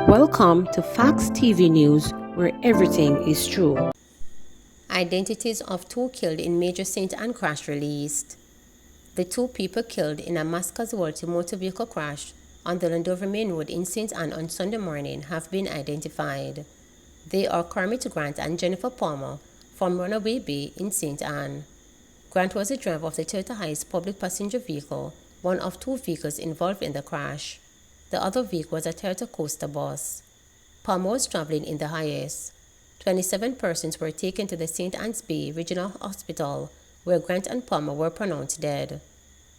Welcome to Facts TV News, where everything is true. Identities of two killed in major St. Anne crash released. The two people killed in a mass casualty motor vehicle crash on the Landover Main Road in St. Anne on Sunday morning have been identified. They are Kermit Grant and Jennifer Palmer from Runaway Bay in St. Anne. Grant was the driver of the Toyota Hiace public passenger vehicle, one of two vehicles involved in the crash. The other vehicle was a Toyota Coaster bus. Palmer was traveling in the Hiace. 27 persons were taken to the St. Anne's Bay Regional Hospital, where Grant and Palmer were pronounced dead.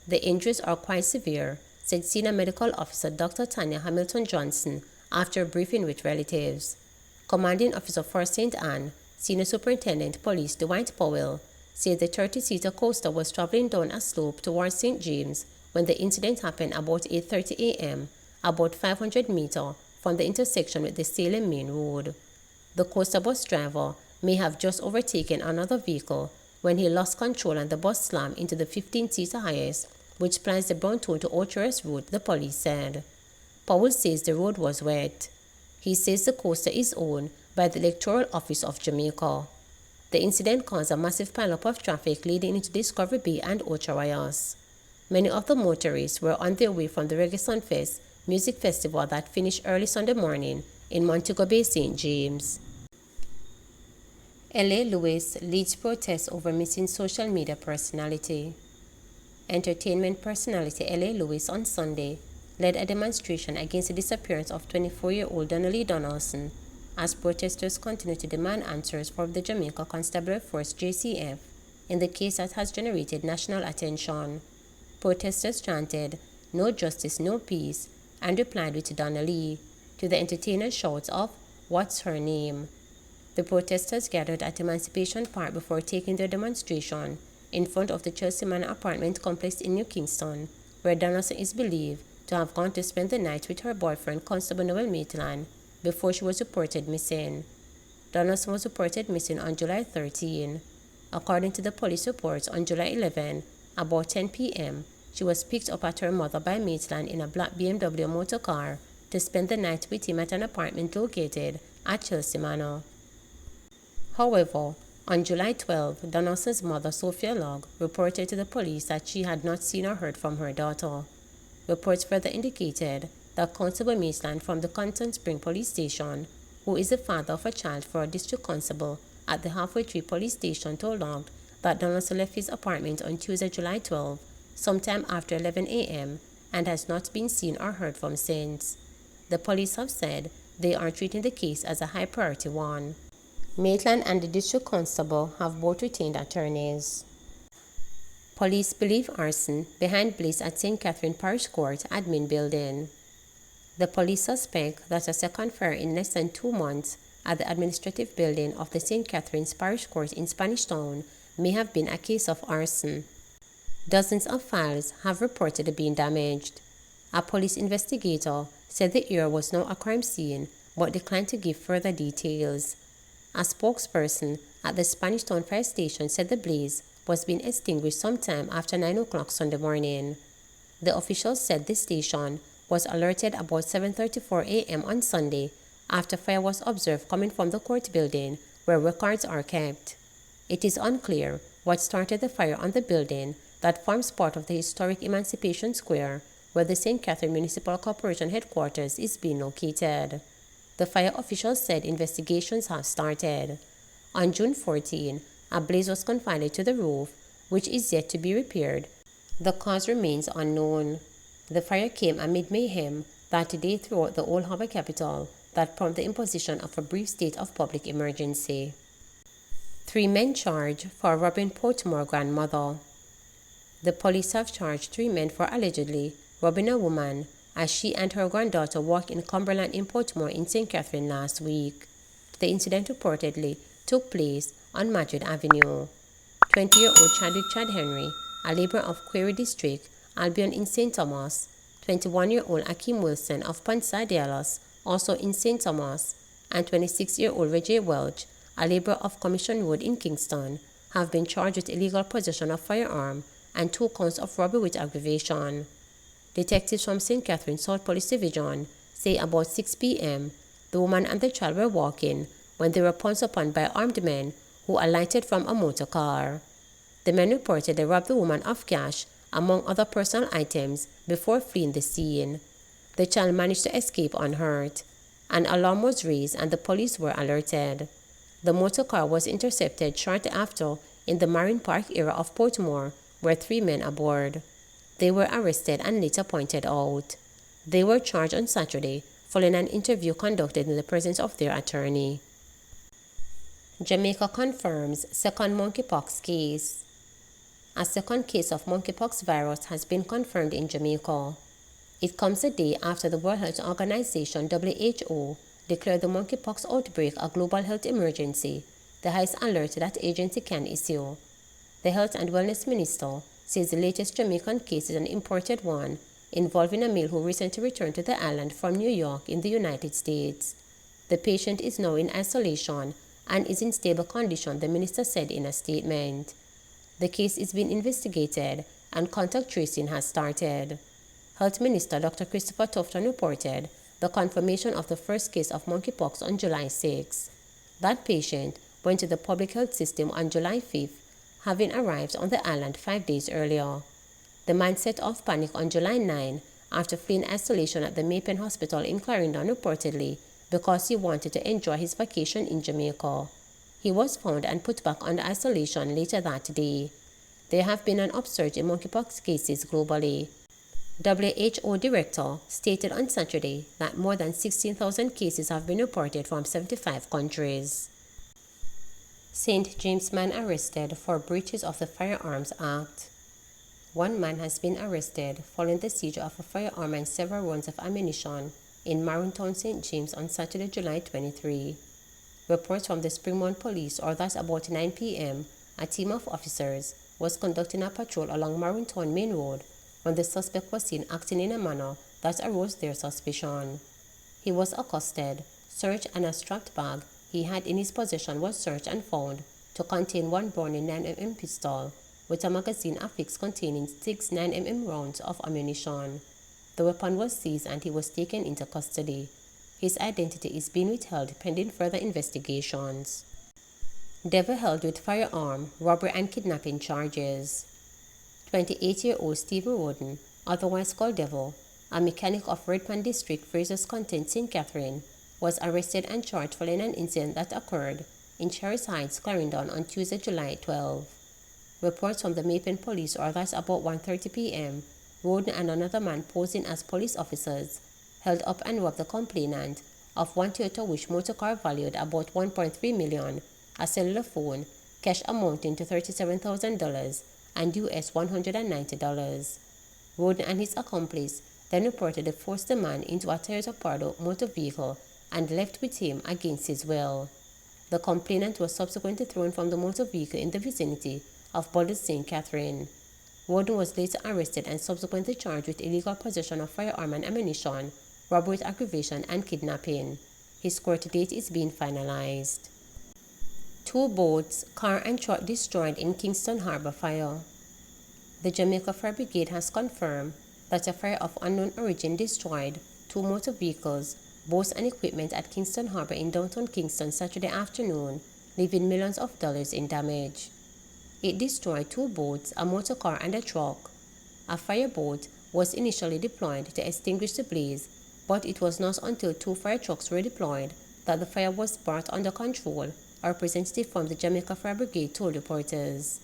The injuries are quite severe, said Senior Medical Officer Dr. Tanya Hamilton Johnson after a briefing with relatives. Commanding Officer for St. Anne, Senior Superintendent Police Dwight Powell, said the 30-seater coaster was traveling down a slope towards St. James when the incident happened about 8:30 a.m., about 500 meters from the intersection with the Salem Main Road. The coaster bus driver may have just overtaken another vehicle when he lost control and the bus slammed into the 15-seater Hiace, which spans the Browntown to Old Terrace Road, the police said. Powell says the road was wet. He says the coaster is owned by the Electoral Office of Jamaica. The incident caused a massive pileup of traffic leading into Discovery Bay and Ocho. Many of the motorists were on their way from the Reggae Sunfest music festival that finished early Sunday morning in Montego Bay, St. James. L.A. Lewis leads protests over missing social media personality. Entertainment personality L.A. Lewis on Sunday led a demonstration against the disappearance of 24-year-old Donnelly Donaldson as protesters continue to demand answers from the Jamaica Constabulary Force JCF in the case that has generated national attention. Protesters chanted, "No justice, no peace," and replied with Donnelly to the entertainers' shouts of, "What's her name?" The protesters gathered at Emancipation Park before taking their demonstration in front of the Chelsea Manor apartment complex in New Kingston, where Donaldson is believed to have gone to spend the night with her boyfriend, Constable Noel Maitland, before she was reported missing. Donaldson was reported missing on July 13. According to the police reports, on July 11, about 10 p.m., she was picked up at her mother by Maitland in a black BMW motor car to spend the night with him at an apartment located at Chelsea Manor. However, on July 12, Donaldson's mother, Sophia Logg, reported to the police that she had not seen or heard from her daughter. Reports further indicated that Constable Maitland from the Compton Spring Police Station, who is the father of a child for a district constable at the Halfway Tree Police Station, told Logg that Donaldson left his apartment on Tuesday, July 12, sometime after 11 a.m., and has not been seen or heard from since. The police have said they are treating the case as a high-priority one. Maitland and the district constable have both retained attorneys. Police believe arson behind blaze at St. Catherine Parish Court admin building. The police suspect that a second fire in less than 2 months at the administrative building of the St. Catherine's Parish Court in Spanish Town may have been a case of arson. Dozens of files have reported being damaged. A police investigator said the area was now a crime scene but declined to give further details. A spokesperson at the Spanish Town Fire Station said the blaze was being extinguished sometime after 9 o'clock Sunday morning. The officials said the station was alerted about 7:34 a.m. on Sunday after fire was observed coming from the court building where records are kept. It is unclear what started the fire on the building that forms part of the historic Emancipation Square where the St. Catherine Municipal Corporation headquarters is being located. The fire officials said investigations have started. On June 14, a blaze was confined to the roof, which is yet to be repaired. The cause remains unknown. The fire came amid mayhem that day throughout the Old Harbour capital that prompted the imposition of a brief state of public emergency. 3 men charged for robbing Portmore grandmother. The police have charged 3 men for allegedly robbing a woman as she and her granddaughter walked in Cumberland in Portmore in St. Catherine last week. The incident reportedly took place on Madrid Avenue. 20-year-old Chadwick Chad Henry, a laborer of Quarry District, Albion in St. Thomas, 21-year-old Akeem Wilson of Pansadielas, also in St. Thomas, and 26-year-old Reggie Welch, a laborer of Commission Road in Kingston, have been charged with illegal possession of firearm and 2 counts of robbery with aggravation. Detectives from St. Catherine South Police Division say about 6 p.m., the woman and the child were walking when they were pounced upon by armed men who alighted from a motor car. The men reported they robbed the woman of cash, among other personal items, before fleeing the scene. The child managed to escape unhurt. An alarm was raised and the police were alerted. The motor car was intercepted shortly after in the Marine Park area of Portmore, where 3 men aboard. They were arrested and later pointed out. They were charged on Saturday following an interview conducted in the presence of their attorney. Jamaica confirms second monkeypox case. A second case of monkeypox virus has been confirmed in Jamaica. It comes a day after the World Health Organization (WHO) declared the monkeypox outbreak a global health emergency, the highest alert that agency can issue. The Health and Wellness Minister says the latest Jamaican case is an imported one involving a male who recently returned to the island from New York in the United States. The patient is now in isolation and is in stable condition, the minister said in a statement. The case is being investigated and contact tracing has started. Health Minister Dr. Christopher Tufton reported the confirmation of the first case of monkeypox on July 6. That patient went to the public health system on July 5th, having arrived on the island 5 days earlier. The man set off panic on July 9 after fleeing isolation at the Maypen Hospital in Clarendon reportedly because he wanted to enjoy his vacation in Jamaica. He was found and put back under isolation later that day. There have been an upsurge in monkeypox cases globally. WHO director stated on Saturday that more than 16,000 cases have been reported from 75 countries. St. James man arrested for breaches of the Firearms Act. One man has been arrested following the seizure of a firearm and several rounds of ammunition in Marintown, St. James on Saturday, July 23. Reports from the Springmont Police are that about 9 p.m., a team of officers was conducting a patrol along Marintown Main Road when the suspect was seen acting in a manner that aroused their suspicion. He was accosted, searched, and a strapped bag he had in his possession was searched and found to contain one Browning 9mm pistol with a magazine affixed containing 6 9mm rounds of ammunition. The weapon was seized and he was taken into custody. His identity is being withheld pending further investigations. Devil held with firearm, robbery and kidnapping charges. 28-year-old Stephen Roden, otherwise called Devil, a mechanic of Redpan District, Fraser's Content, St. Catherine, was arrested and charged following an incident that occurred in Cherries Heights, Clarendon on Tuesday, July 12. Reports from the Maypen police are that about 1:30 p.m., Roden and another man posing as police officers held up and robbed the complainant of one Toyota Wish motor car valued about $1.3 million, a cellular phone, cash amounting to $37,000, and US $190. Roden and his accomplice then reportedly forced the man into a Toyota Prado motor vehicle and left with him against his will. The complainant was subsequently thrown from the motor vehicle in the vicinity of Borders, St. Catherine. Roden was later arrested and subsequently charged with illegal possession of firearm and ammunition, robbery with aggravation, and kidnapping. His court date is being finalized. 2 boats, car and truck destroyed in Kingston Harbor fire. The Jamaica Fire Brigade has confirmed that a fire of unknown origin destroyed 2 motor vehicles, boats and equipment at Kingston Harbor in downtown Kingston Saturday afternoon, leaving millions of dollars in damage. It destroyed 2 boats, a motor car and a truck. A fireboat was initially deployed to extinguish the blaze, but it was not until 2 fire trucks were deployed that the fire was brought under control, a representative from the Jamaica Fire Brigade told reporters.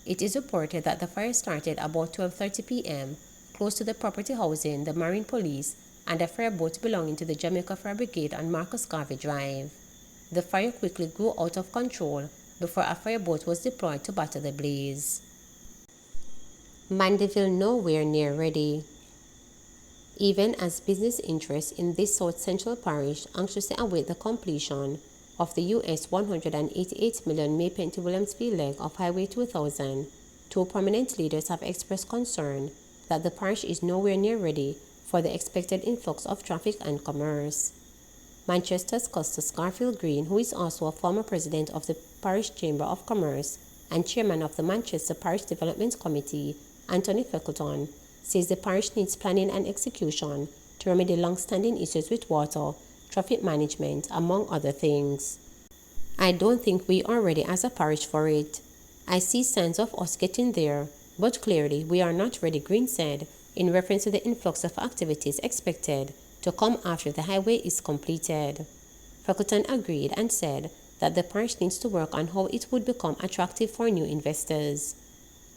It is reported that the fire started about 12:30 p.m. close to the property housing the Marine Police and a fireboat belonging to the Jamaica Fire Brigade on Marcus Garvey Drive. The fire quickly grew out of control before a fireboat was deployed to battle the blaze. Mandeville nowhere near ready. Even as business interests in this South Central parish anxiously await the completion of the US $188 million Maypen to Williamsville leg of Highway 2000, 2 prominent leaders have expressed concern that the parish is nowhere near ready for the expected influx of traffic and commerce. Manchester's Custis Garfield Green, who is also a former president of the Parish Chamber of Commerce and chairman of the Manchester Parish Development Committee, Anthony Feckleton, says the parish needs planning and execution to remedy long-standing issues with water, traffic management, among other things. I don't think we are ready as a parish for it. I see signs of us getting there, but clearly we are not ready, Green said, in reference to the influx of activities expected to come after the highway is completed. Freckleton agreed and said that the parish needs to work on how it would become attractive for new investors.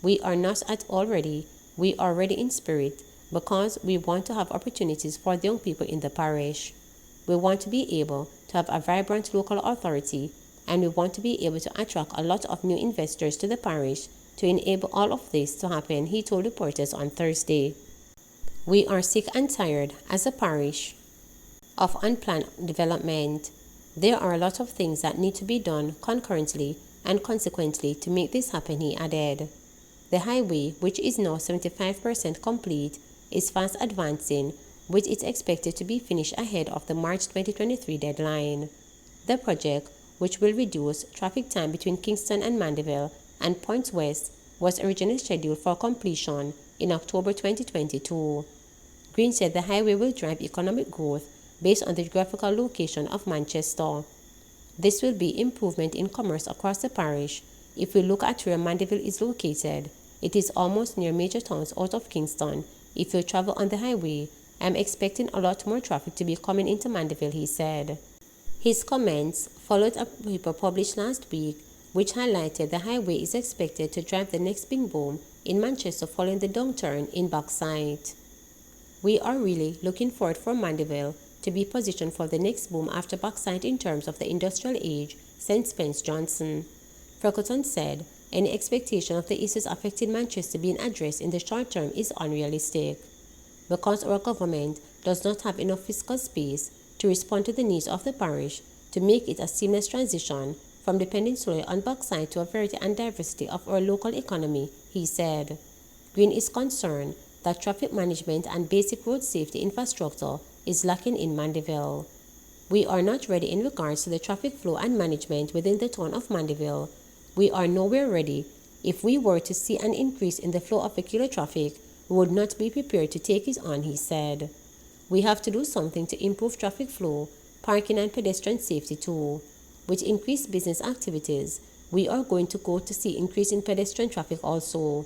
We are not at all ready, we are ready in spirit, because we want to have opportunities for the young people in the parish. We want to be able to have a vibrant local authority, and we want to be able to attract a lot of new investors to the parish to enable all of this to happen, he told reporters on Thursday. We are sick and tired, as a parish, of unplanned development. There are a lot of things that need to be done concurrently and consequently to make this happen, he added. The highway, which is now 75% complete, is fast advancing, with it expected to be finished ahead of the March 2023 deadline. The project, which will reduce traffic time between Kingston and Mandeville and points west, was originally scheduled for completion in October 2022. Green said the highway will drive economic growth based on the geographical location of Manchester. This will be improvement in commerce across the parish. If we look at where Mandeville is located, it is almost near major towns out of Kingston. If you travel on the highway, I'm expecting a lot more traffic to be coming into Mandeville, he said. His comments followed a paper published last week which highlighted the highway is expected to drive the next big boom in Manchester following the downturn in bauxite. We are really looking forward for Mandeville to be positioned for the next boom after bauxite in terms of the industrial age, said Spence Johnson. Freckleton said any expectation of the issues affecting Manchester being addressed in the short term is unrealistic, because our government does not have enough fiscal space to respond to the needs of the parish to make it a seamless transition from depending solely on bauxite to a variety and diversity of our local economy, he said. Green is concerned that traffic management and basic road safety infrastructure is lacking in Mandeville. We are not ready in regards to the traffic flow and management within the town of Mandeville. We are nowhere ready. If we were to see an increase in the flow of vehicular traffic, we would not be prepared to take it on, he said. We have to do something to improve traffic flow, parking and pedestrian safety too. With increased business activities, we are going to go to see increase in pedestrian traffic also.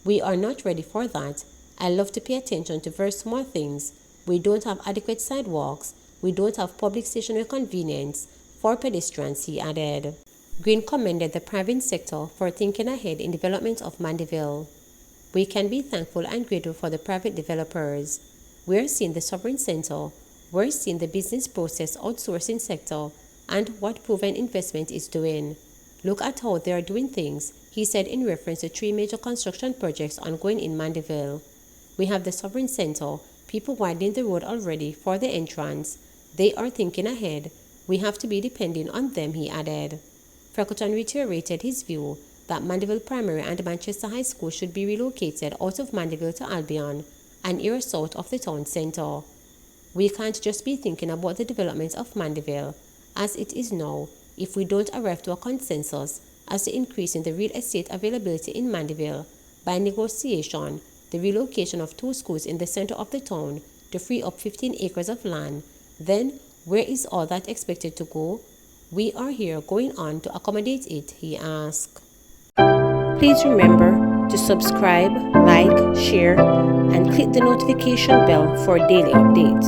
We are not ready for that. I love to pay attention to very small things. We don't have adequate sidewalks. We don't have public stationary convenience for pedestrians, he added. Green commended the private sector for thinking ahead in development of Mandeville. We can be thankful and grateful for the private developers. We're seeing the sovereign center. We're seeing the business process outsourcing sector and what proven investment is doing. Look at how they are doing things, he said in reference to 3 major construction projects ongoing in Mandeville. We have the Sovereign Center, people widening the road already for the entrance. They are thinking ahead. We have to be depending on them, he added. Freckleton reiterated his view that Mandeville Primary and Manchester High School should be relocated out of Mandeville to Albion, an area south of the town centre. We can't just be thinking about the development of Mandeville as it is now if we don't arrive to a consensus as to increasing the real estate availability in Mandeville by negotiation, the relocation of 2 schools in the center of the town to free up 15 acres of land. Then, where is all that expected to go? We are here going on to accommodate it, he asked. Please remember to subscribe, like, share, and click the notification bell for daily updates.